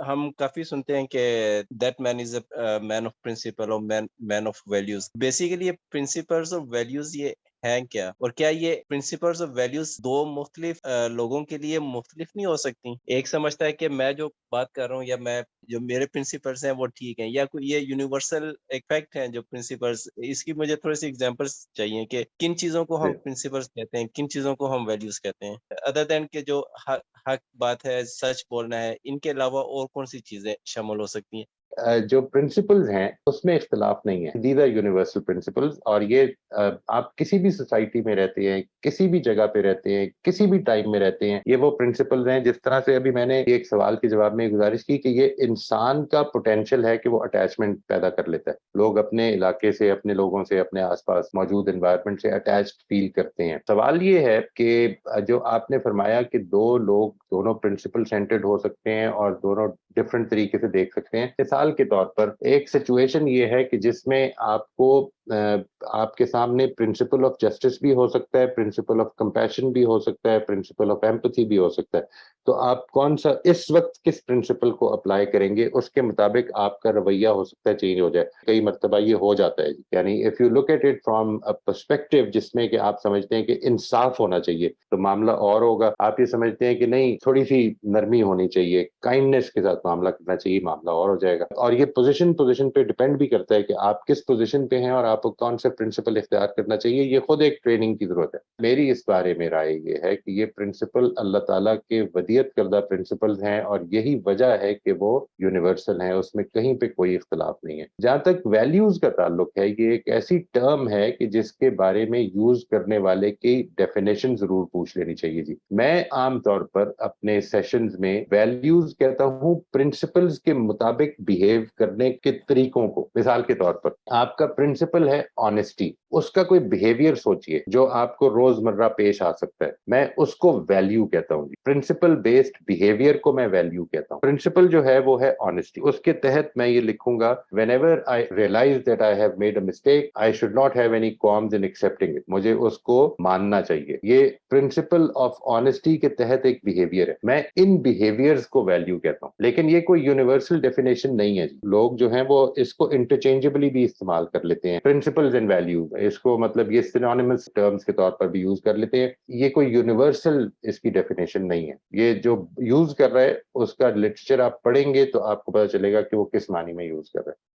ہم کافی سنتے ہیں کہ that man is a man of principle اور مین آف ویلیوز. بیسیکلی یہ پرنسپلس اور ویلیوز یہ ہیں کیا؟ اور کیا یہ پرنسپلس اور ویلیوز دو مختلف لوگوں کے لیے مختلف نہیں ہو سکتی؟ ایک سمجھتا ہے کہ میں جو بات کر رہا ہوں یا میں جو میرے پرنسپلس ہیں وہ ٹھیک ہیں، یا کوئی یہ یونیورسل ایک فیکٹ ہیں جو پرنسپلس. اس کی مجھے تھوڑی سی ایگزامپلس چاہیے کہ کن چیزوں کو ہم پرنسپلس کہتے ہیں، کن چیزوں کو ہم ویلیوز کہتے ہیں، ادر دین کہ جو حق بات ہے، سچ بولنا ہے، ان کے علاوہ اور کون سی چیزیں شامل ہو سکتی ہیں؟ جو پرنسپلز ہیں اس میں اختلاف نہیں ہے. دیز آر یونیورسل پرنسپلز، اور یہ آپ کسی بھی سوسائٹی میں رہتے ہیں، کسی بھی جگہ پہ رہتے ہیں، کسی بھی ٹائم میں رہتے ہیں، یہ وہ پرنسپلز ہیں. جس طرح سے ابھی میں نے ایک سوال کے جواب میں گزارش کی کہ یہ انسان کا پوٹینشیل ہے کہ وہ اٹیچمنٹ پیدا کر لیتا ہے. لوگ اپنے علاقے سے، اپنے لوگوں سے، اپنے آس پاس موجود انوائرمنٹ سے اٹیچڈ فیل کرتے ہیں. سوال یہ ہے کہ جو آپ نے فرمایا کہ دو لوگ دونوں پرنسپل سینٹرڈ ہو سکتے ہیں اور دونوں ڈفرنٹ طریقے سے دیکھ سکتے ہیں. مثال کے طور پر ایک سچویشن یہ ہے کہ جس میں آپ کو آپ کے سامنے پرنسپل آف جسٹس بھی ہو سکتا ہے، پرنسپل آف کمپیشن بھی ہو سکتا ہے، پرنسپل آف ایمپتھی بھی ہو سکتا ہے. تو آپ کون سا اس وقت کس پرنسپل کو اپلائی کریں گے، اس کے مطابق آپ کا رویہ ہو سکتا ہے چینج ہو جائے. کئی مرتبہ یہ ہو جاتا ہے. یعنی if you look at it from a perspective جس میں کہ آپ سمجھتے ہیں کہ انصاف ہونا چاہیے تو معاملہ اور ہوگا. آپ یہ سمجھتے ہیں کہ نہیں، تھوڑی سی نرمی ہونی چاہیے، کائنڈنس کے ساتھ معاملہ کرنا چاہیے، معاملہ اور ہو جائے گا. اور یہ پوزیشن پہ ڈیپینڈ بھی کرتا ہے کہ آپ کس پوزیشن پہ ہیں اور آپ کو کون سے پرنسپل اختیار کرنا چاہیے. یہ خود ایک ٹریننگ کی ضرورت ہے. میری اس بارے میں رائے یہ ہے کہ یہ پرنسپل اللہ تعالیٰ کے ودیت کردہ پرنسپلز ہیں اور یہی وجہ ہے کہ وہ یونیورسل ہیں، اس میں کہیں پہ کوئی اختلاف نہیں ہے. جہاں تک ویلیوز کا تعلق ہے، یہ ایک ایسی ٹرم ہے کہ جس کے بارے میں یوز کرنے والے کی ڈیفینیشن ضرور پوچھ لینی چاہیے. جی، میں عام طور پر اپنے سیشنز میں ویلیوز کہتا ہوں پرنسپلز کے مطابق بیہیو کرنے کے طریقوں کو. مثال کے طور پر آپ کا پرنسپل ہے آنےسٹی، اس کا کوئی بیہیویئر سوچئے جو آپ کو روزمرہ پیش آ سکتا ہے، میں اس کو ویلیو کہتا ہوں. پرنسپل بیسڈ بیہیویئر کو میں ویلیو کہتا ہوں. پرنسپل جو ہے وہ ہے آنےسٹی. اس کے تحت میں یہ لکھوں گا whenever I realize that I have made a mistake, I should not have any qualms in accepting it. مجھے اس کو ماننا چاہیے. یہ پرنسپل آف آنےسٹی کے تحت ایک بیہیویئر ہے. میں ان بیہیویئرز کو ویلیو کہتا ہوں. لیکن یہ کوئی یونیورسل ڈیفینیشن نہیں ہے. لوگ جو ہیں وہ اس کو انٹرچینجبلی بھی استعمال کر لیتے ہیں. پرنسپلز اینڈ ویلیوز، اس کو مطلب یہ سینونیمس ٹرمز کے طور پر بھی یوز کر لیتے ہیں. یہ کوئی یونیورسل اس کی ڈیفینیشن نہیں ہے. یہ جو یوز کر رہا ہے اس کا لٹریچر آپ پڑھیں گے تو آپ کو پتہ چلے گا کہ وہ کس معنی میں یوز کر رہا ہے.